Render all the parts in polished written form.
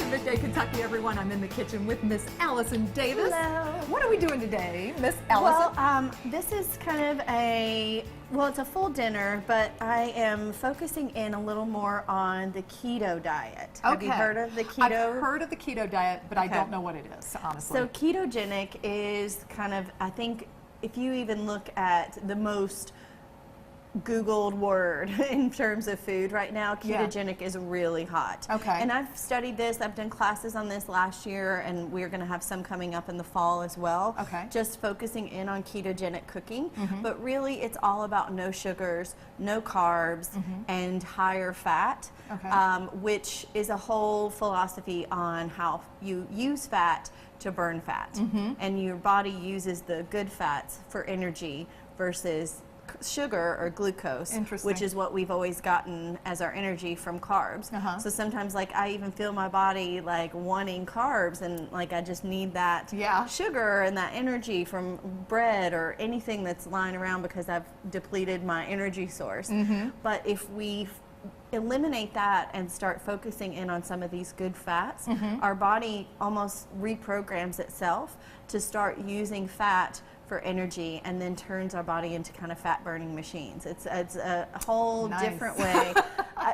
Midday Kentucky, everyone. I'm in the kitchen with Miss Allison Davis. Hello. What are we doing today, Miss Allison? Well, this is kind of it's a full dinner, but I am focusing in a little more on the keto diet. Have you heard of the keto? I've heard of the keto diet, but I don't know what it is, honestly. So ketogenic is kind of, I think, if you even look at the most Googled word in terms of food right now, ketogenic is really hot. Okay. And I've studied this, I've done classes on this last year, and we're going to have some coming up in the fall as well. Okay. Just focusing in on ketogenic cooking, but really it's all about no sugars, no carbs, and higher fat, which is a whole philosophy on how you use fat to burn fat. And your body uses the good fats for energy versus sugar or glucose, which is what we've always gotten as our energy from carbs. So sometimes, like, I even feel my body like wanting carbs, and like I just need that sugar and that energy from bread or anything that's lying around because I've depleted my energy source. But if we eliminate that and start focusing in on some of these good fats, our body almost reprograms itself to start using fat for energy, and then turns our body into kind of fat burning machines. It's a whole different way.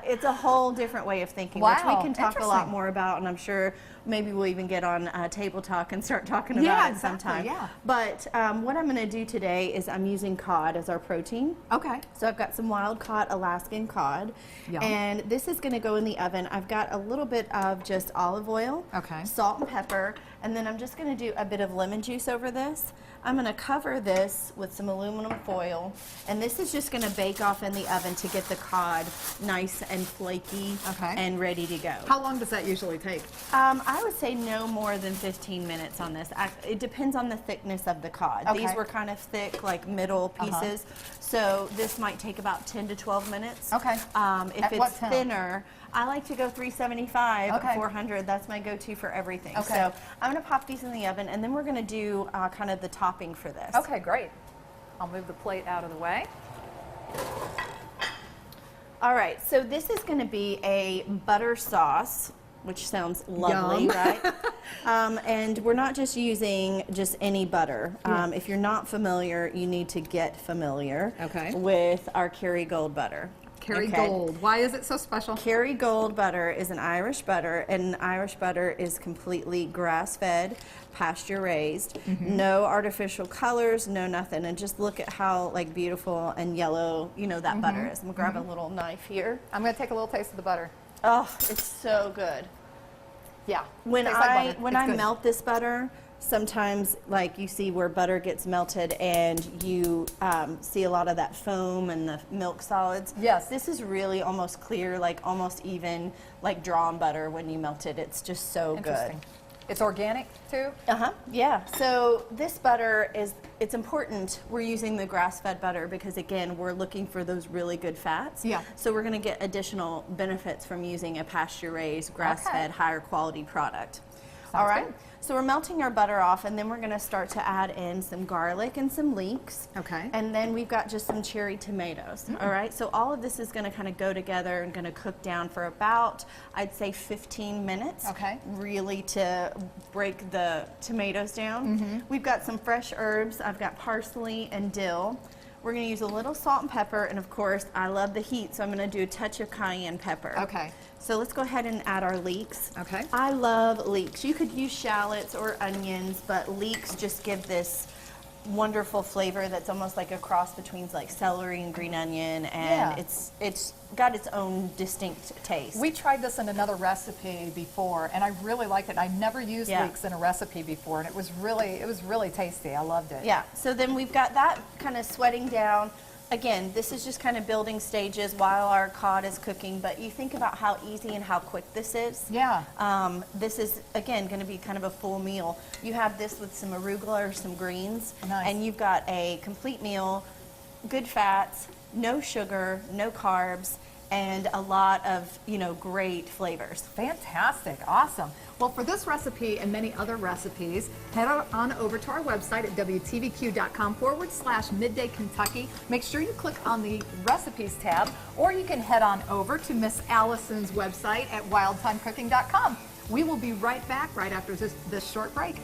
It's a whole different way of thinking, which we can talk a lot more about, and I'm sure maybe we'll even get on Table Talk and start talking about it sometime. But what I'm going to do today is I'm using cod as our protein. Okay. So I've got some wild caught Alaskan cod, and this is going to go in the oven. I've got a little bit of just olive oil, salt and pepper, and then I'm just going to do a bit of lemon juice over this. I'm going to cover this with some aluminum foil, and this is just going to bake off in the oven to get the cod nice and flaky and ready to go. How long does that usually take? I would say no more than 15 minutes on this. It depends on the thickness of the cod. These were kind of thick, like middle pieces, so this might take about 10 to 12 minutes. If it's thinner, I like to go 375, 400. That's my go-to for everything. So I'm going to pop these in the oven, and then we're going to do kind of the topping for this. Okay, great. I'll move the plate out of the way. All right, so this is going to be a butter sauce, which sounds lovely, right? And we're not just using just any butter. If you're not familiar, you need to get familiar with our Kerrygold butter. Kerrygold. Why is it so special? Kerrygold butter is an Irish butter, and Irish butter is completely grass-fed, pasture-raised, no artificial colors, no nothing. And just look at how like beautiful and yellow, you know, that butter is. I'm gonna grab a little knife here. I'm gonna take a little taste of the butter. Oh, it's so good. Yeah. When I melt this butter, sometimes, like, you see where butter gets melted and you see a lot of that foam and the milk solids. Yes. This is really almost clear, like almost even like drawn butter when you melt it. It's just so good. It's organic too? Yeah. So this butter it's important we're using the grass-fed butter because, again, we're looking for those really good fats. So we're going to get additional benefits from using a pasture-raised, grass-fed, higher quality product. All right. So we're melting our butter off, and then we're going to start to add in some garlic and some leeks. And then we've got just some cherry tomatoes. All right. So all of this is going to kind of go together and going to cook down for about, I'd say, 15 minutes. Really to break the tomatoes down. We've got some fresh herbs. I've got parsley and dill. We're going to use a little salt and pepper, and of course, I love the heat, so I'm going to do a touch of cayenne pepper. So let's go ahead and add our leeks. I love leeks. You could use shallots or onions, but leeks just give this wonderful flavor that's almost like a cross between like celery and green onion, and it's got its own distinct taste. We tried this in another recipe before, and I really liked it. I never used leeks in a recipe before, and it was really tasty. I loved it. So then we've got that kind of sweating down. Again, this is just kind of building stages while our cod is cooking, but you think about how easy and how quick this is. This is, again, going to be kind of a full meal. You have this with some arugula or some greens, and you've got a complete meal, good fats, no sugar, no carbs, and a lot of, you know, great flavors. Fantastic. Awesome. Well, for this recipe and many other recipes, head on over to our website at WTVQ.com/Midday Kentucky. Make sure you click on the recipes tab, or you can head on over to Miss Allison's website at wildtimecooking.com. We will be right back right after this short break.